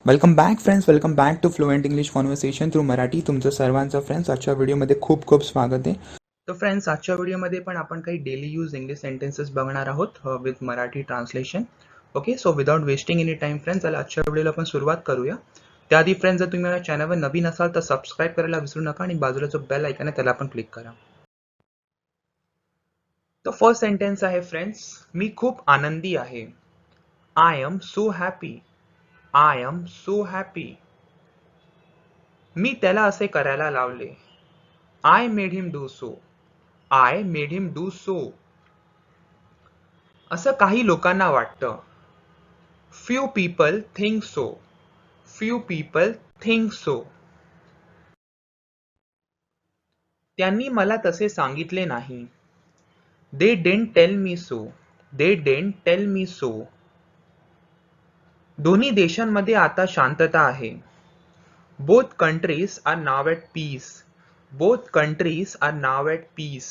Welcome back friends, welcome back to fluent English conversation through Marathi. तुमचं सर्वांचं friends आजच्या व्हिडिओमध्ये खूप खूप स्वागत आहे. तर फ्रेंड्स, आजच्या व्हिडिओमध्ये पण आपण काही डेली यूज इंग्लिश सेंटेन्सेस बघणार आहोत with Marathi translation. Okay, so without wasting any time friends, चला आजच्या व्हिडिओला आपण सुरुवात करूया. त्याआधी फ्रेंड्स, जर तुम्ही माझ्या चॅनलवर नवीन असाल तर सबस्क्राईब करायला विसरू नका आणि बाजूला जो बेल आयकॉन आहे त्याला पण क्लिक करा. तर फर्स्ट सेंटेन्स आहे फ्रेंड्स, मी खूप आनंदी आहे. I am so happy. I am so happy. मी त्याला असे करायला लावले. I made him do so. I made him do so. असं काही लोकांना वाटतं. Few people think so. Few people think so. त्यांनी मला तसे सांगितले नाही. They didn't tell me so. They didn't tell me so. दोन्ही देशांमध्ये आता शांतता आहे. Both countries are now at peace. Both countries are now at peace.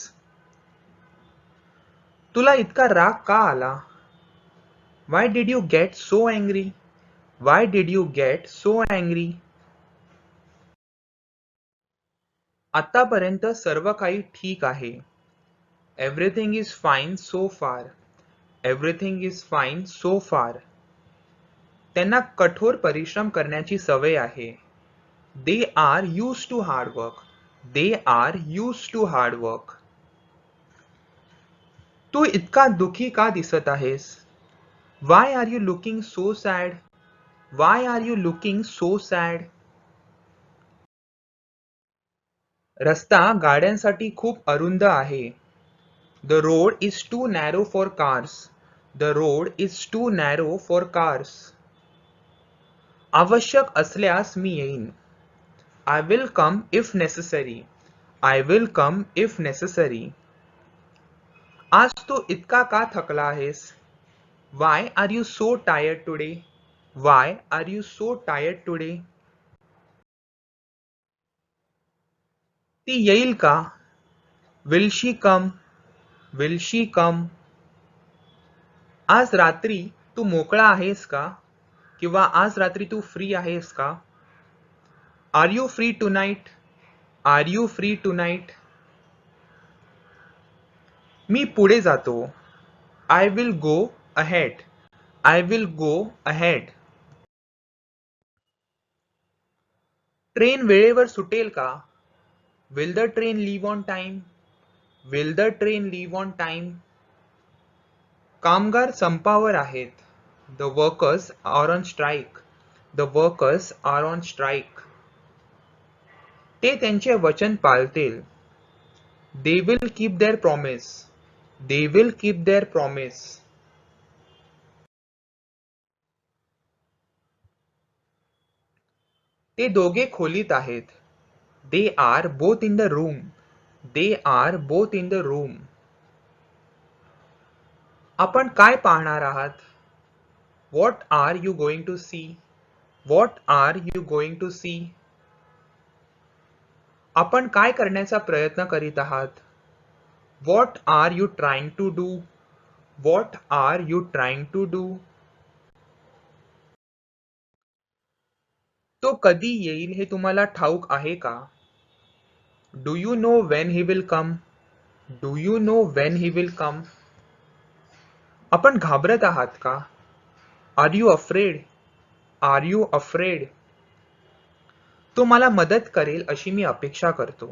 तुला इतका राग का आला? Why did you get so angry? Why did you get so angry? आतापर्यंत सर्व काही ठीक आहे. Everything is fine so far. Everything is fine so far. त्यांना कठोर परिश्रम करण्याची सवय आहे. They are used to hard work. They are used to hard work. तू इतका दुखी का दिसत आहेस? Why are you looking so sad? Why are you looking so sad? रस्ता गाड्यांसाठी खूप अरुंद आहे. The road is too narrow for cars. The road is too narrow for cars. आवश्यक असल्यास मी येईन. I will come if necessary. I will come if necessary. आज तू इतका का थकला आहेस? Why are you so tired today? Why are you so tired today? ती येईल का? Will she come? Will she come? आज रात्री तू मोकळा आहेस का? किंवा आज रात्री तू फ्री आहेस का? Are you free tonight? Are you free tonight? मी पुढे जातो. I will go ahead. I will go ahead. Train वेळेवर सुटेल का? Will the train leave on time? Will the train leave on time? कामगार संपावर आहेत. The workers are on strike. The workers are on strike. ते त्यांचे वचन पाळतील. They will keep their promise. They will keep their promise. ते दोघे खोलीत आहेत. They are both in the room. They are both in the room. आपण काय पाहणार आहात? What are you going to see? What are you going to see? आपण काय करण्याचा प्रयत्न करीत आहात? What are you trying to do? What are you trying to do? तो कधी येईल हे तुम्हाला ठाऊक आहे का? Do you know when he will come? Do you know when he will come? आपण घाबरत आहात का? Are you afraid? Are you afraid? तो मला मदत करेल अशी मी अपेक्षा करतो.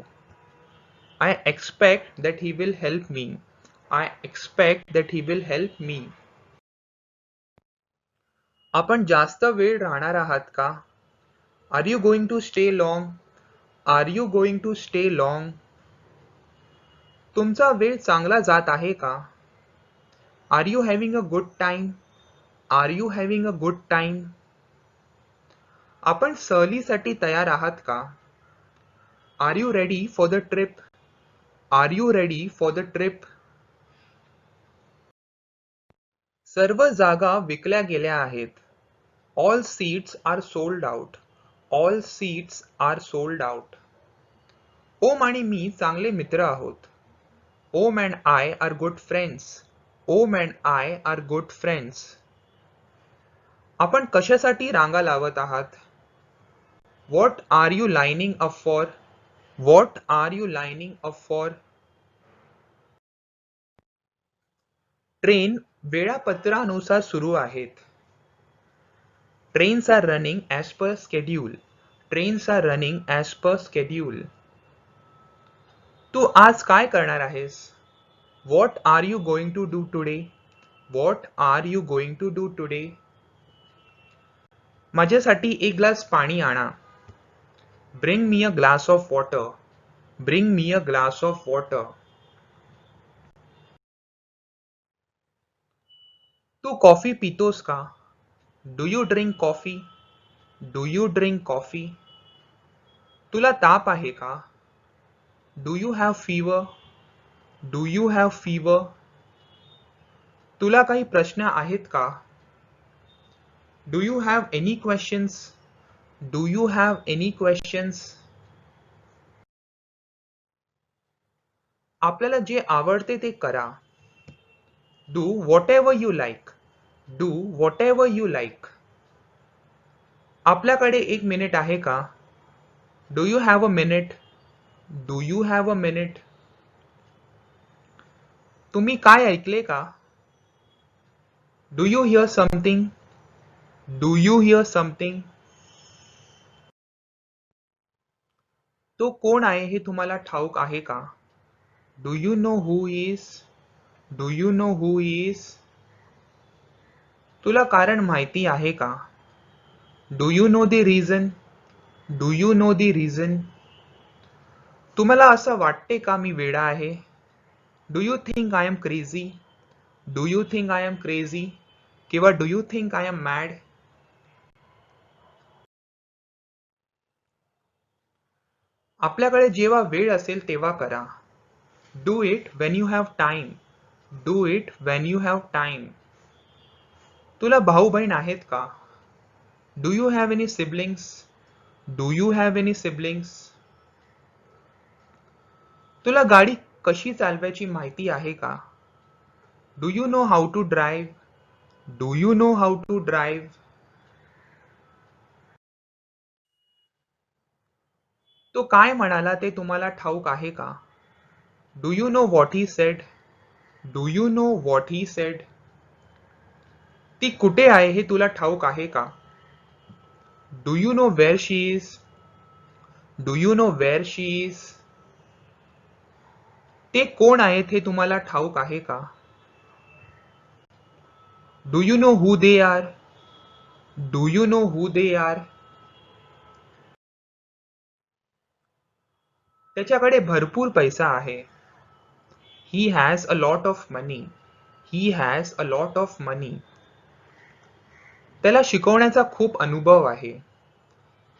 I expect that he will help me. I expect that he will help me. आपण जास्त वेळ राहणार आहात का? Are you going to stay long? Are you going to stay long? तुमचा वेळ चांगला जात आहे का? Are you having a good time? Are you having a good time? आपण सहलीसाठी तयार आहात का? Are you ready for the trip? Are you ready for the trip? सर्व जागा विकल्या गेल्या आहेत. All seats are sold out. All seats are sold out. ओम आणि मी चांगले मित्र आहोत. Om and I are good friends. Om and I are good friends. आपण कशासाठी रांगा लावत आहात? What are you lining up for? What are you lining up for? Train वेळापत्रानुसार सुरू आहेत. Trains are running as per schedule. Trains are running as per schedule. तू आज काय करणार आहेस? What are you going to do today? What are you going to do today? माझ्यासाठी एक ग्लास पाणी आणा. Bring me a glass of water. Bring me a glass of water. तू कॉफी पितोस का? Do you drink coffee? Do you drink coffee? तुला ताप आहे का? Do you have fever? Do you have fever? तुला काही प्रश्न आहेत का? Do you have any questions? Do you have any questions? आपल्याला जे आवडते ते करा. Do what ever you like. Do what ever you like. आपल्याकडे एक मिनिट आहे का? Do you have a minute? Do you have a minute? तुम्ही काय ऐकले का? Do you hear something? Do you hear something? तो कोण आहे हे तुम्हाला ठाऊक आहे का? Do you know who is? Do you know who is? तुला कारण माहिती आहे का? Do you know the reason? Do you know the reason? तुम्हाला असं वाटते का मी वेडा आहे? Do you think I am crazy? Do you think I am crazy? किंवा do you think I am mad? आपल्याकडे जेव्हा वेळ असेल तेव्हा करा. Do it when you have time. Do it when you have time. तुला भाऊ बहीण आहेत का? Do you have any siblings? Do you have any siblings? तुला गाडी कशी चालवायची माहिती आहे का? Do you know how to drive? Do you know how to drive? तो काय म्हणाला ते तुम्हाला ठाऊक आहे का? Do you know what he said? Do you know what he sed? ती कुठे आहे हे तुला ठाऊक आहे का? Do you know where she is? Do you know where she is? ते कोण आहेत हे तुम्हाला ठाऊक आहे का? Do you know who they are? Do you know who they are? त्याच्याकडे भरपूर पैसा आहे. He has a lot of money. He has a lot of money. त्याला शिकवण्याचा खूप अनुभव आहे.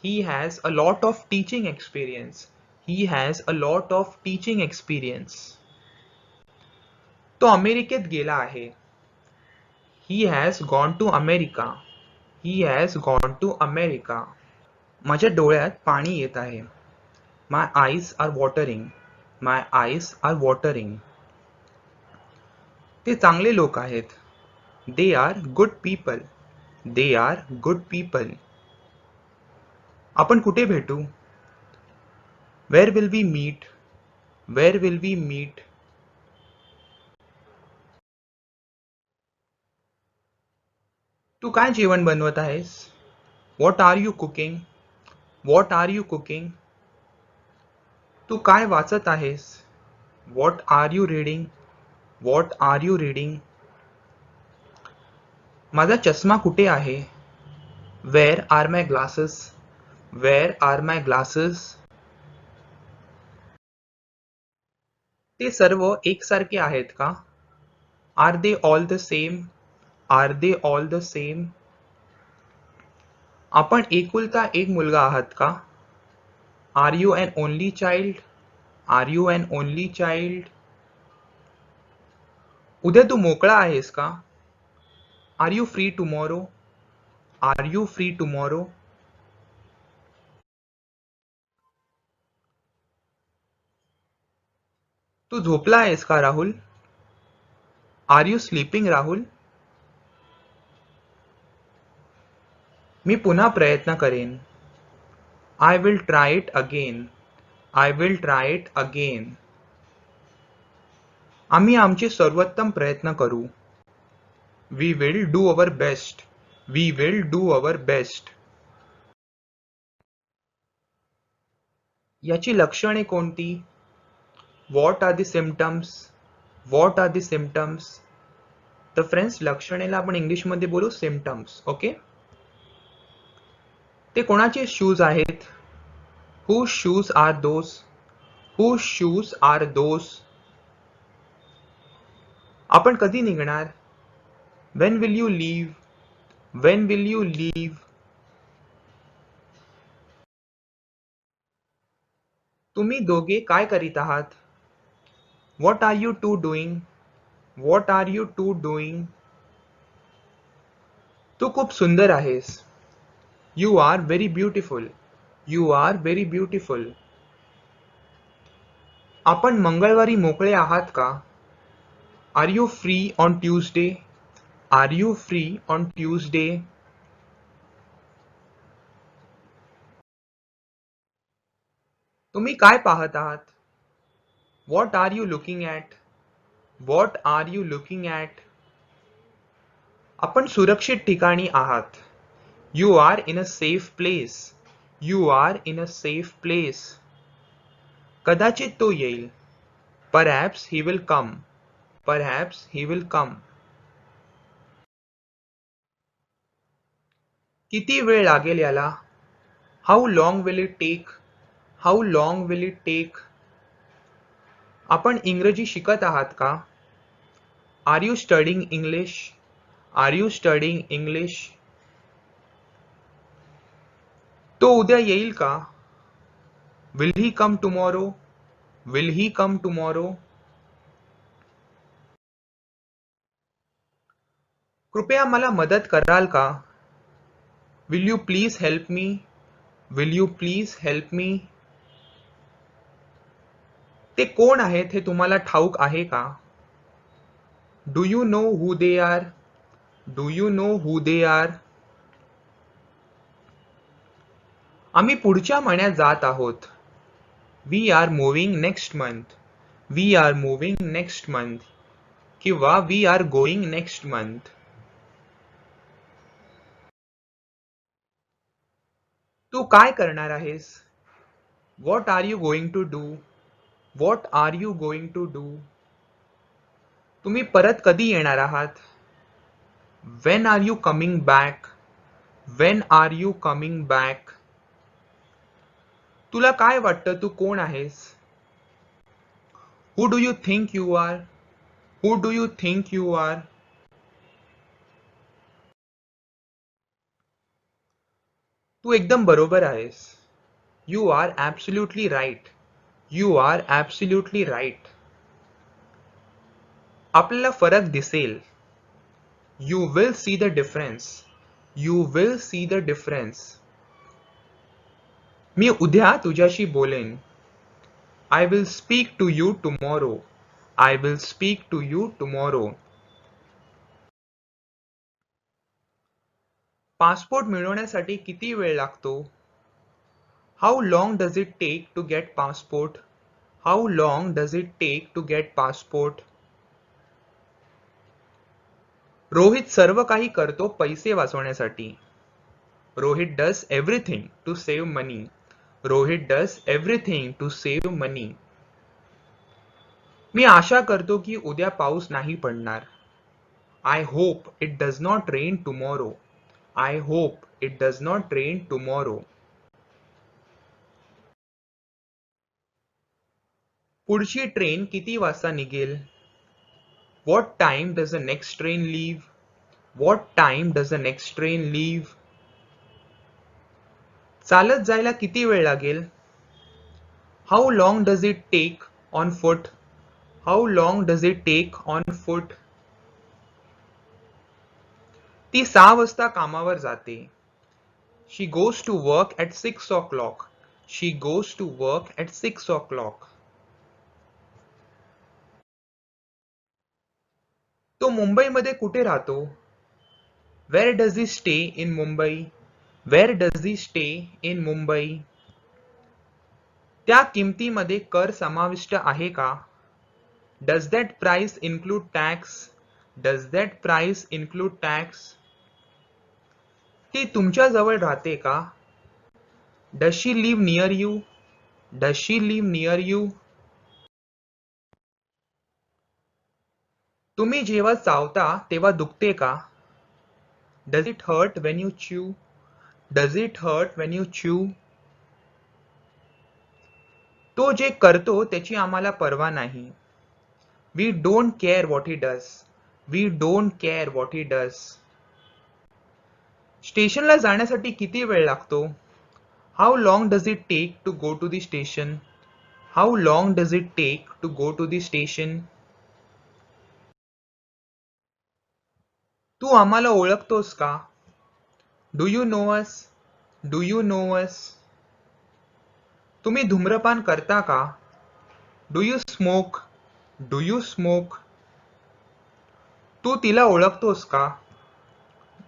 He has a lot of teaching experience. He has a lot of teaching experience. तो अमेरिकेत गेला आहे. He has gone to America. He has gone to America. माझ्या डोळ्यात पाणी येत आहे. My eyes are watering. My eyes are watering. ते चांगले लोक आहेत. They are good people. They are good people. आपण कुठे भेटू? Where will we meet? Where will we meet? तू काय जेवण बनवत आहेस? What are you cooking? What are you cooking? तू काय वाचत आहेस? What are you reading? What are you reading? माझा चष्मा कुठे आहे? Where are my glasses? Where are my glasses? ते सर्व एकसारखे आहेत का? Are they all the same? Are they all the same? आपण एकुलता एक मुलगा आहात का? Are you an only child? Are you an only child? उद्या तू मोकळा आहेस का? Are you free tomorrow? Are you free tomorrow? तू झोपला आहेस का Rahul? Are you sleeping Rahul? मी पुन्हा प्रयत्न करेन. I will try it again. I will try it again. आम्ही आमचे सर्वोत्तम प्रयत्न करू. We will do our best. We will do our best. याची लक्षणे कोणती? What are the symptoms? What are the symptoms? तर फ्रेंड्स, लक्षणेला आपण इंग्लिशमध्ये बोलू सिम्पटम्स. ओके. ते कोणाचे शूज आहेत? Whose shoes are those? Whose shoes are those? आपण कधी निघणार? When will you leave? When will you leave? तुम्ही दोघे काय करीत आहात? What are you two doing? What are you two doing? तू खूप सुंदर आहेस. You are very beautiful. You are very beautiful. आपण मंगळवारी मोकळे आहात का? Are you free on Tuesday? Are you free on Tuesday? तुम्ही काय पाहत आहात? What are you looking at? What are you looking at? आपण सुरक्षित ठिकाणी आहात. You are in a safe place. You are in a safe place. कदाचित तो येईल. Perhaps he will come. Perhaps he will come. किती वेळ लागेल याला? How long will it take? How long will it take? आपण इंग्रजी शिकत आहात का? Are you studying English? Are you studying English? तो उद्या येईल का? Will he come tomorrow? Will he come tomorrow? कृपया मला मदत कराल का? Will you please help me? Will you please help me? ते कोण आहेत हे तुम्हाला ठाऊक आहे का? Do you know who they are? Do you know who they are? आम्ही पुढच्या महिन्यात जात आहोत. We are moving next month. We are moving next month. किंवा we are going next month. तू काय करणार आहेस? What are you going to do? What are you going to do? तुम्ही परत कधी येणार आहात? When are you coming back? When are you coming back? तुला काय वाटतं तू कोण आहेस? Who do you think you are? Who do you think you are? तू एकदम बरोबर आहेस. You are absolutely right. You are absolutely right. आपल्याला फरक दिसेल. You will see the difference. You will see the difference. मी उद्या तुझ्याशी बोलेन. I will speak to you tomorrow. I will speak to you tomorrow. Passport मिळवण्यासाठी किती वेळ लागतो? How long does it take to get passport? How long does it take to get passport? Rohit सर्व काही करतो पैसे वाचवण्यासाठी. Rohit does everything to save money. Rohit does everything to save money. मी आशा करतो की उद्या पाऊस नाही पडणार. I hope it does not rain tomorrow. I hope it does not rain tomorrow. पुढची ट्रेन किती वाजता निघेल? What time does the next train leave? What time does the next train leave? चालत जायला किती वेळ लागेल? How long does it take on foot? How long does it take on foot? ती 6 वाजता कामावर जाते. She goes to work at 6 o'clock. She goes to work at 6 o'clock. तो मुंबईमध्ये कुठे राहतो? Where does he stay in Mumbai? Where does he stay in Mumbai? त्या किमतीमध्ये कर समाविष्ट आहे का? Does that price include tax? Does that price include tax? ती तुमच्या जवळ राहते का? Does she live near you? Does she live near you? तुम्ही जेव्हा चावता तेव्हा दुखते का? Does it hurt when you chew? Does it hurt when you chew? तो जे करतो त्याची आम्हाला पर्वा नाही. We don't care what he does. We don't care what he does. स्टेशनला जाण्यासाठी किती वेळ लागतो? How long does it take to go to the station? How long does it take to go to the station? तू आम्हाला ओळखतोस का? Do you know us? Do you know us? तुम्ही धूम्रपान करता का? Do you smoke? Do you smoke? तू तिला ओळखतोस का?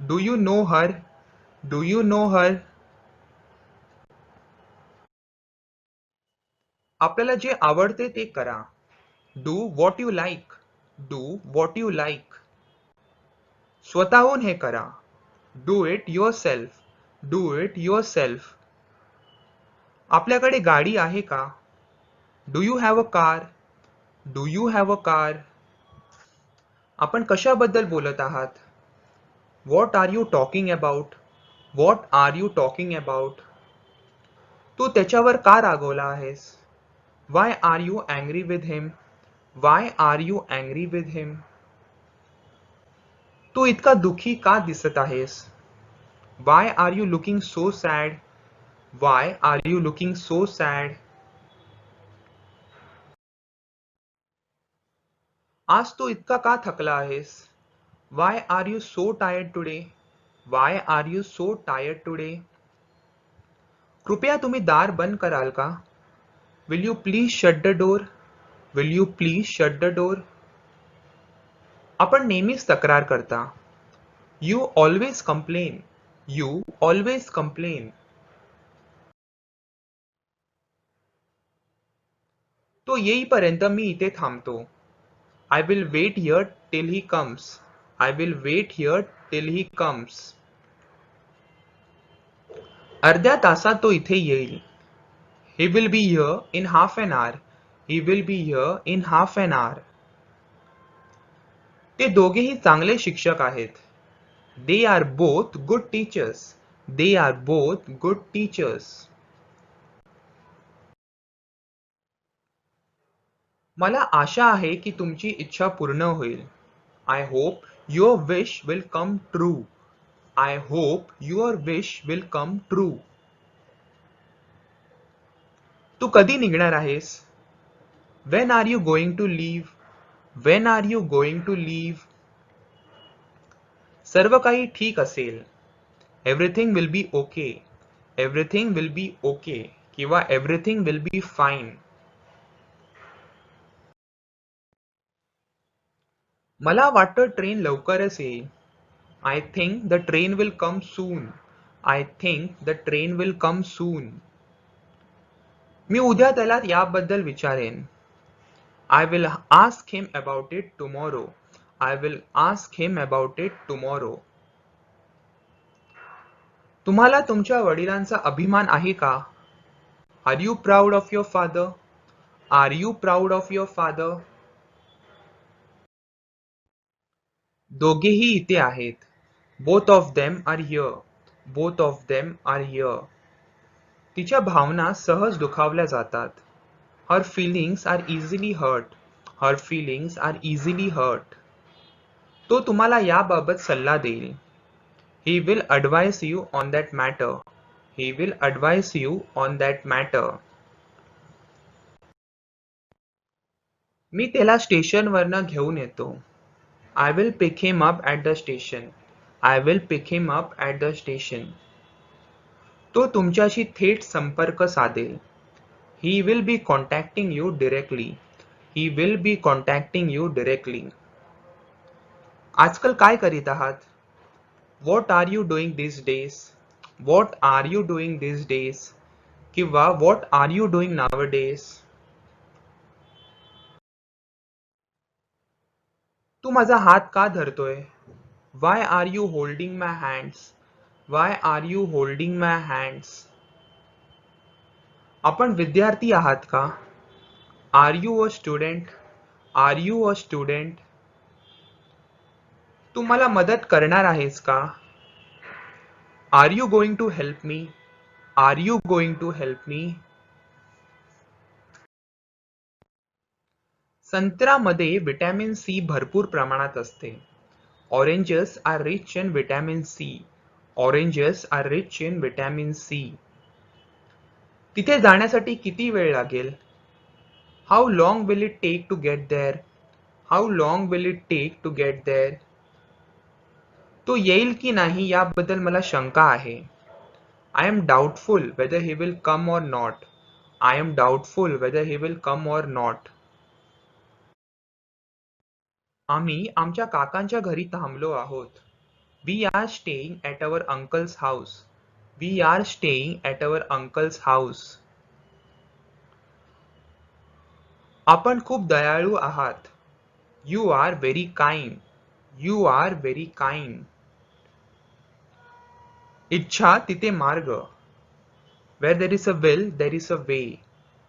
Do you know her? Do you know her? आपल्याला जे आवडते ते करा. Do what you like. Do what you like. स्वतःहून हे करा. Do it yourself. Do it yourself. आपल्याकडे गाडी आहे का? Do you have a car? Do you have a car? आपण कशाबद्दल बोलत आहात? What are you talking about? What are you talking about? तू त्याच्यावर का रागवला आहेस? Why are you angry with him? Why are you angry with him? तू इतका दुःखी का दिसत आहेस? Why are you looking so sad? Why are you looking so sad? आज तू इतका का थकला आहेस? Why are you so tired today? Why are you so tired today? कृपया तुम्ही दार बंद कराल का? Will you please shut the door? Will you please shut the door? आपण नेहमीच तक्रार करता. You always complain. You always complain. तो येईपर्यंत मी इथे थांबतो. I will wait here till he comes. I will wait here till he comes. अर्ध्या तासात तो इथे येईल. He will be here in half an hour. He will be here in half an hour. ते दोघेही चांगले शिक्षक आहेत. They are both good teachers. They are both good teachers. मला आशा आहे की तुमची इच्छा पूर्ण होईल. I hope your wish will come true. I hope your wish will come true. तू कधी निघणार आहेस? When are you going to leave? When are you going to leave? सर्व काही ठीक असेल. Everything will be okay. Everything will be okay किंवा everything will be fine. मला वाटतं ट्रेन लवकरच येईल. I think the train will come soon. I think the train will come soon. मी उद्या त्याला याबद्दल विचारेन. I will ask him about it tomorrow. I will ask him about it tomorrow. तुम्हाला तुमच्या वडिलांचा अभिमान आहे का? Are you proud of your father? Are you proud of your father? दोघेही इथे आहेत. Both of them are here. Both of them are here. तिच्या भावना सहज दुखावल्या जातात. Her feelings are easily hurt. Her feelings are easily hurt. तो तुम्हाला याबाबत सल्ला देईल. He will advise you on that matter. He will advise you on that matter. मी त्याला स्टेशनवरनं घेऊन येतो. I will pick him up at the station. I will pick him up at the station. तो तुमच्याशी थेट संपर्क साधेल. He will be contacting you directly. He will be contacting you directly. आजकाल काय करीत आहात? What are you doing these days? What are you doing these days? किंवा what are you doing nowadays? तू माझा हात का धरतोय? Why are you holding my hands? Why are you holding my hands? आपण विद्यार्थी आहात का? Are you a student? Are you a student? तू मला मदत करणार आहेस का? Are you going to help me? Are you going to help me? संत्र्यामध्ये विटॅमिन सी भरपूर प्रमाणात असते. Oranges are rich in vitamin C. Oranges are rich in vitamin C. तिथे जाण्यासाठी किती वेळ लागेल? How long will it take to get there? How long will it take to get there? तो येईल की नाही याबद्दल मला शंका आहे. I am doubtful whether he will come or not. I am doubtful whether he will come or not. आम्ही आमच्या काकांच्या घरी थांबलो आहोत. We are staying at our uncle's house. We are staying at our uncle's house. आपण खूप दयाळू आहात. You are very kind. You are very kind. इच्छा तिथे मार्ग. Where there is a will, there is a way.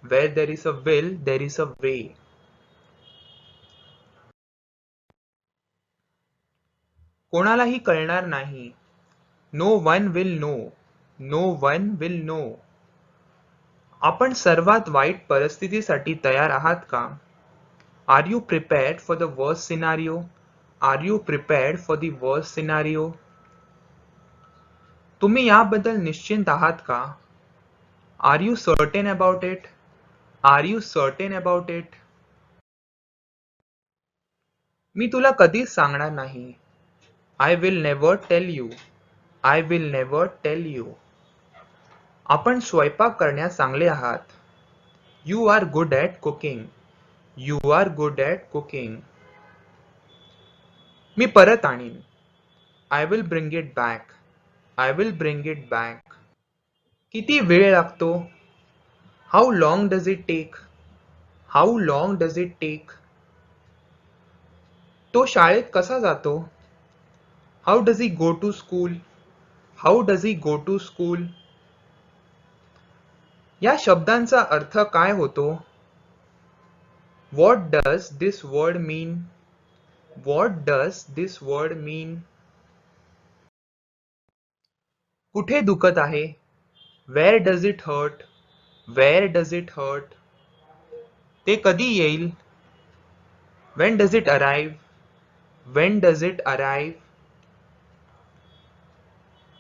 Where there is a will, there is a way. कोणालाही कळणार नाही. No one will know. No one will know. आपण सर्वात वाईट परिस्थितीसाठी तयार आहात का? Are you prepared for the worst scenario? Are you prepared for the worst scenario? तुम्ही याबद्दल निश्चिंत आहात का? Are you certain about it? Are you certain about it? मी तुला कधीच सांगणार नाही. I will never tell you. I will never tell you. आपण स्वयंपाक करण्यात चांगले आहात. You are good at cooking. You are good at cooking. मी परत आणीन. I will bring it back. I will bring it back. किती वेळ लागतो? How long does it take? How long does it take? तो शाळेत कसा जातो? How does he go to school? How does he go to school? या शब्दांचा अर्थ काय होतो? What does this word mean? What does this word mean? कुठे दुखत आहे? Where does it hurt? Where does it hurt? ते कधी येईल? When does it arrive? When does it arrive?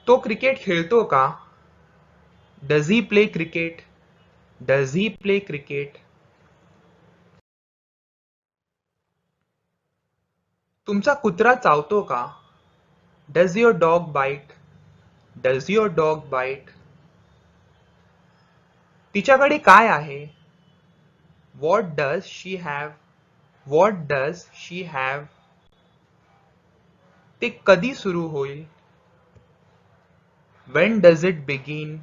तो क्रिकेट खेळतो का? Does he play cricket? Does he play cricket? तुमचा कुत्रा चावतो का? Does your dog bite? Does your dog bite? तिच्याकडे काय आहे? What does she have? What does she have? ते कधी सुरू होईल? When does it begin?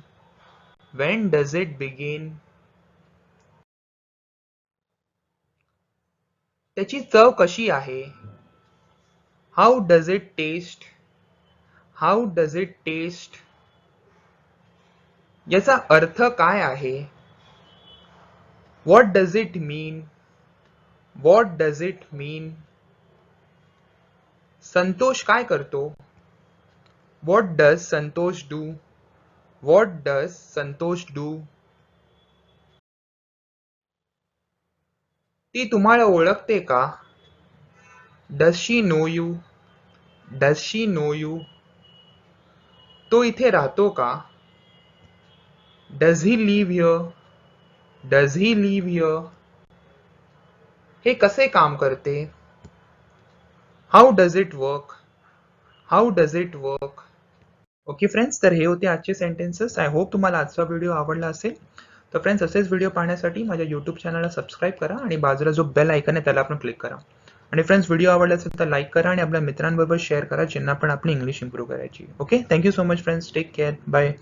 When does it begin? त्याची चव कशी आहे? How does it taste? How does it taste? याचा अर्थ काय आहे? What does it mean? What does it mean? Santosh काय करतो? What does Santosh do? What does Santosh do? ती तुम्हाला ओळखते का? Does she know you? Does she know you? तो इथे राहतो का? Does he live here? Does he live here? हे कसे काम करते? How does it work? How does it work? Okay friends, तर हे होते आजचे सेंटेन्सेस. आय होप तुम्हाला आजचा व्हिडिओ आवडला असेल. तर फ्रेंड्स, असेच व्हिडिओ पाहण्यासाठी माझ्या यूट्यूब चॅनलला सबस्क्राईब करा आणि बाजूला जो बेल आयकन आहे त्याला आपण क्लिक करा. आणि फ्रेंड्स, व्हिडिओ आवडला असेल तर लाईक करा आणि आपल्या मित्रांबरोबर शेअर करा, ज्यांना पण आपली इंग्लिश इम्प्रूव्ह करायची. Okay, thank you so much friends, take care, bye.